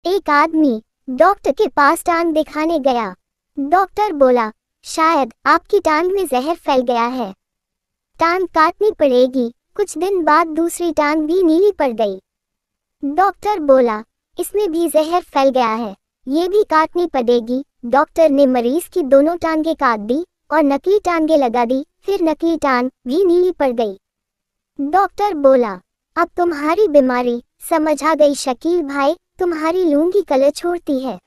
एक आदमी डॉक्टर के पास टांग दिखाने गया। डॉक्टर बोला, शायद आपकी टांग में जहर फैल गया है, टांग काटनी पड़ेगी। कुछ दिन बाद दूसरी टांग भी नीली पड़ गई। डॉक्टर बोला, इसमें भी जहर फैल गया है, ये भी काटनी पड़ेगी। डॉक्टर ने मरीज की दोनों टांगें काट दी और नकली टांगें लगा दी। फिर नकली टांग भी नीली पड़ गई। डॉक्टर बोला, अब तुम्हारी बीमारी समझ आ गई शकील भाई, तुम्हारी लूंगी कलर छोड़ती है।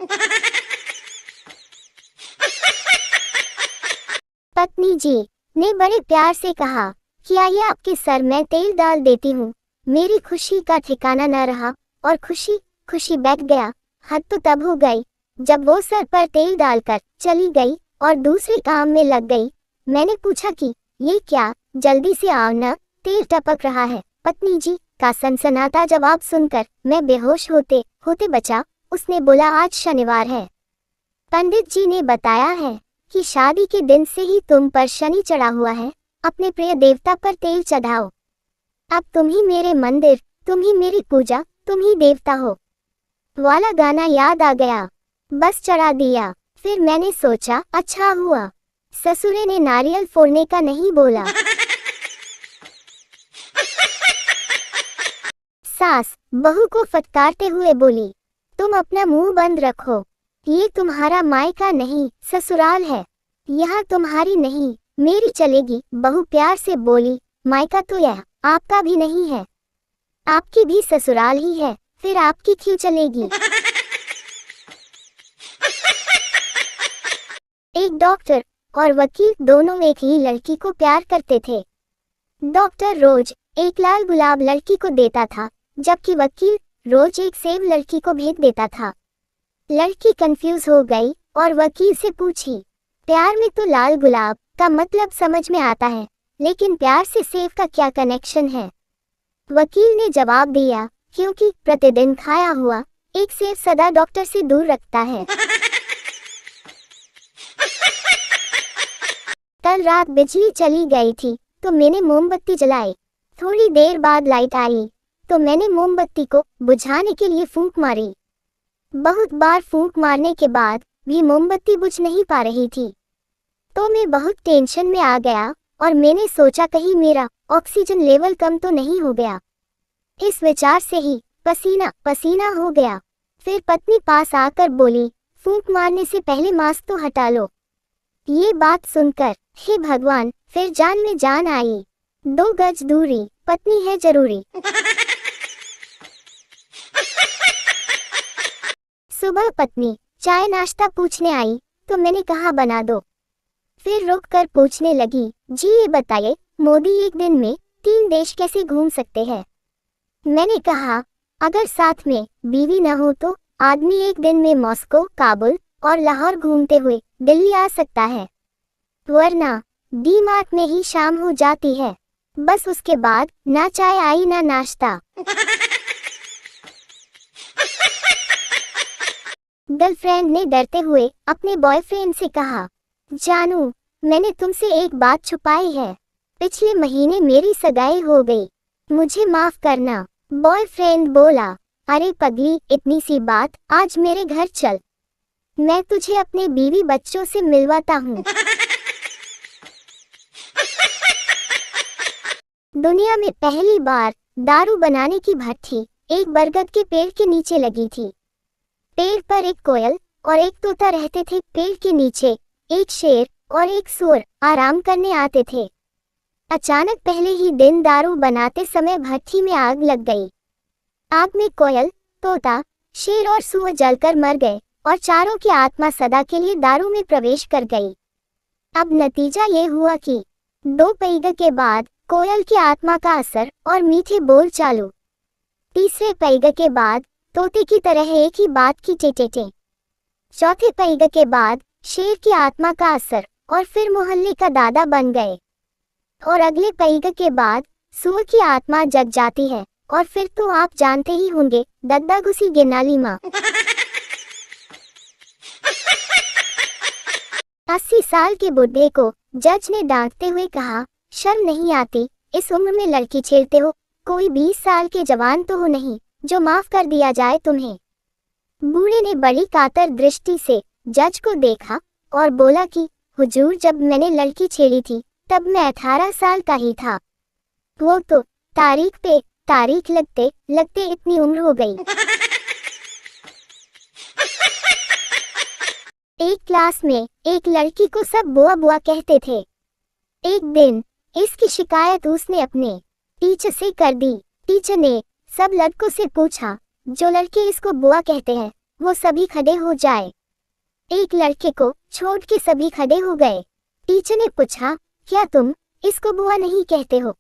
पत्नी जी ने बड़े प्यार से कहा, क्या ये आपके सर में तेल डाल देती हूँ। मेरी खुशी का ठिकाना न रहा और खुशी खुशी बैठ गया। हद तो तब हो गई जब वो सर पर तेल डालकर चली गई और दूसरे काम में लग गई। मैंने पूछा कि ये क्या, जल्दी से आओ न, तेल टपक रहा है। पत्नी जी का सनसनाता जवाब सुनकर मैं बेहोश होते होते बचा। उसने बोला, आज शनिवार है, पंडित जी ने बताया है कि शादी के दिन से ही तुम पर शनि चढ़ा हुआ है, अपने प्रिय देवता पर तेल चढ़ाओ। अब तुम ही मेरे मंदिर, तुम ही मेरी पूजा, तुम ही देवता हो वाला गाना याद आ गया, बस चढ़ा दिया। फिर मैंने सोचा, अच्छा हुआ ससुरे ने नारियल फोड़ने का नहीं बोला। सास बहू को फटकारते हुए बोली, तुम अपना मुंह बंद रखो, ये तुम्हारा मायका नहीं ससुराल है, यहाँ तुम्हारी नहीं मेरी चलेगी। बहू प्यार से बोली, मायका तो यह आपका भी नहीं है, आपकी भी ससुराल ही है, फिर आपकी क्यों चलेगी। एक डॉक्टर और वकील दोनों एक ही लड़की को प्यार करते थे। डॉक्टर रोज एक लाल गुलाब लड़की को देता था, जबकि वकील रोज एक सेब लड़की को भेज देता था। लड़की कंफ्यूज हो गई और वकील से पूछी, प्यार में तो लाल गुलाब का मतलब समझ में आता है, लेकिन प्यार से सेब का क्या कनेक्शन है। वकील ने जवाब दिया, क्योंकि प्रतिदिन खाया हुआ एक सेब सदा डॉक्टर से दूर रखता है। कल रात बिजली चली गई थी तो मैंने मोमबत्ती जलाई। थोड़ी देर बाद लाइट आई तो मैंने मोमबत्ती को बुझाने के लिए फूंक मारी। बहुत बार फूंक मारने के बाद भी मोमबत्ती बुझ नहीं पा रही थी, तो मैं बहुत टेंशन में आ गया और मैंने सोचा कहीं मेरा ऑक्सीजन लेवल कम तो नहीं हो गया। इस विचार से ही पसीना पसीना हो गया। फिर पत्नी पास आकर बोली, फूंक मारने से पहले मास्क तो हटा लो। ये बात सुनकर हे भगवान, फिर जान में जान आई। 2 गज दूरी, पत्नी है जरूरी। सुबह पत्नी चाय नाश्ता पूछने आई तो मैंने कहा बना दो। फिर रुक कर पूछने लगी, जी ये बताइए, मोदी एक दिन में 3 देश कैसे घूम सकते हैं। मैंने कहा, अगर साथ में बीवी न हो तो आदमी एक दिन में मॉस्को, काबुल और लाहौर घूमते हुए दिल्ली आ सकता है, वरना डी-मार्ट में ही शाम हो जाती है, बस उसके बाद ना चाय आई ना नाश्ता। गर्लफ्रेंड ने डरते हुए अपने बॉयफ्रेंड से कहा, जानू मैंने तुमसे एक बात छुपाई है, पिछले महीने मेरी सगाई हो गई, मुझे माफ करना। बॉयफ्रेंड बोला, अरे पगली इतनी सी बात, आज मेरे घर चल, मैं तुझे अपने बीवी बच्चों से मिलवाता हूँ। दुनिया में पहली बार दारू बनाने की भट्ठी एक बरगद के पेड़ के नीचे लगी थी। पेड़ पर एक कोयल और एक तोता रहते थे। पेड़ के नीचे एक शेर और एक सुअर आराम करने आते थे। अचानक पहले ही दिन दारू बनाते समय भट्ठी में आग लग गई। आग में कोयल, तोता, शेर और सुअर जलकर मर गए और चारों की आत्मा सदा के लिए दारू में प्रवेश कर गई। अब नतीजा ये हुआ कि 2 पैग के बाद कोयल की आत्मा का असर और मीठे बोल चालू। तीसरे पैग के बाद तोते की तरह एक ही बात की टेटेटे। चौथे पैग के बाद शेर की आत्मा का असर और फिर मोहल्ले का दादा बन गए। और अगले पैग के बाद सुअर की आत्मा जग जाती है और फिर तो आप जानते ही होंगे, दद्दा घुसी गिनाली माँ। 80 साल के बुढ़े को जज ने डांटते हुए कहा, शर्म नहीं आती, इस उम्र में लड़की छेड़ते हो, कोई 20 साल के जवान तो हो नहीं जो माफ कर दिया जाए तुम्हें। बूढ़े ने बड़ी कातर दृष्टि से जज को देखा और बोला कि हुजूर, जब मैंने लड़की छेड़ी थी तब मैं 18 साल का ही था। वो तो तारीख पे तारीख लगते लगते इतनी उम्र हो गई। एक क्लास में एक लड़की को सब बुआ बुआ कहते थे। एक दिन इसकी शिकायत उसने अपने टीचर से कर दी। टीचर ने सब लड़कों से पूछा, जो लड़के इसको बुआ कहते हैं वो सभी खड़े हो जाए। एक लड़के को छोड़ के सभी खड़े हो गए। टीचर ने पूछा, क्या तुम इसको बुआ नहीं कहते हो?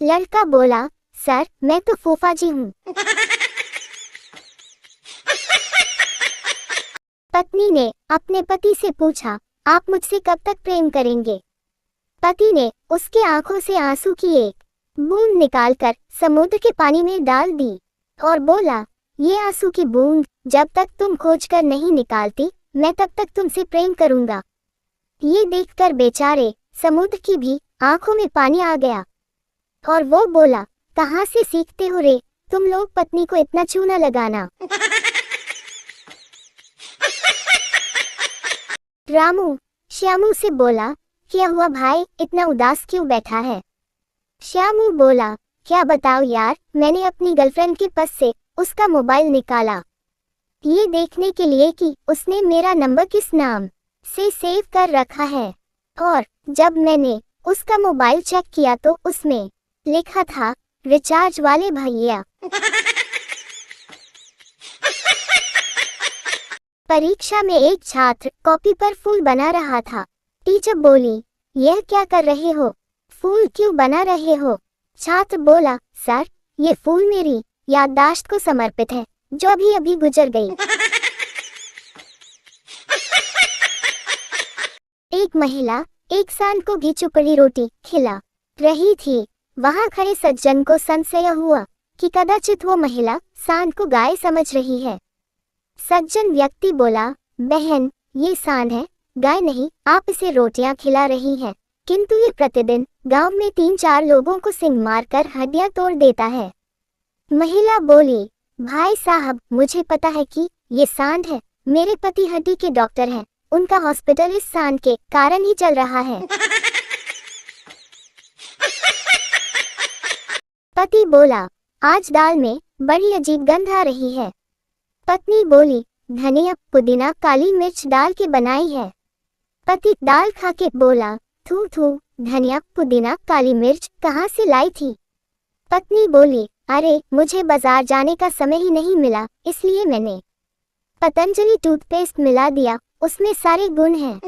लड़का बोला, सर मैं तो फूफा जी हूँ। पत्नी ने अपने पति से पूछा, आप मुझसे कब तक प्रेम करेंगे? पति ने उसके आंखों से आंसू की एक बूंद निकालकर समुद्र के पानी में डाल दी और बोला, ये आंसू की बूंद जब तक तुम खोजकर नहीं निकालती मैं तब तक तुमसे प्रेम करूंगा। ये देखकर बेचारे समुद्र की भी आंखों में पानी आ गया और वो बोला, कहाँ से सीखते हो रे तुम लोग पत्नी को इतना चूना लगाना। रामू श्यामू से बोला, क्या हुआ भाई, इतना उदास क्यों बैठा है? श्यामू बोला, क्या बताओ यार, मैंने अपनी गर्लफ्रेंड के पास से उसका मोबाइल निकाला ये देखने के लिए कि उसने मेरा नंबर किस नाम से सेव कर रखा है, और जब मैंने उसका मोबाइल चेक किया तो उसमें लिखा था, रिचार्ज वाले भैया। परीक्षा में एक छात्र कॉपी पर फूल बना रहा था। टीचर बोली, यह क्या कर रहे हो, फूल क्यों बना रहे हो? छात्र बोला, सर ये फूल मेरी याददाश्त को समर्पित है जो अभी अभी गुजर गई। एक महिला एक सांड को घी चुपड़ी रोटी खिला रही थी। वहां खड़े सज्जन को संशय हुआ कि कदाचित वो महिला सांड को गाय समझ रही है। सज्जन व्यक्ति बोला, बहन ये सांड है, गाय नहीं, आप इसे रोटियां खिला रही हैं, किंतु ये प्रतिदिन गांव में 3-4 लोगों को सिंग मारकर हड्डियां तोड़ देता है। महिला बोली, भाई साहब मुझे पता है कि ये सांड है, मेरे पति हड्डी के डॉक्टर हैं, उनका हॉस्पिटल इस सांड के कारण ही चल रहा है। पति बोला, आज दाल में बड़ी अजीब गंध आ रही है। पत्नी बोली, धनिया पुदीना काली मिर्च डाल के बनाई है। पति दाल खा के बोला, थू थू, धनिया पुदीना काली मिर्च कहाँ से लाई थी? पत्नी बोली, अरे मुझे बाजार जाने का समय ही नहीं मिला, इसलिए मैंने पतंजलि टूथपेस्ट मिला दिया, उसमें सारे गुण हैं।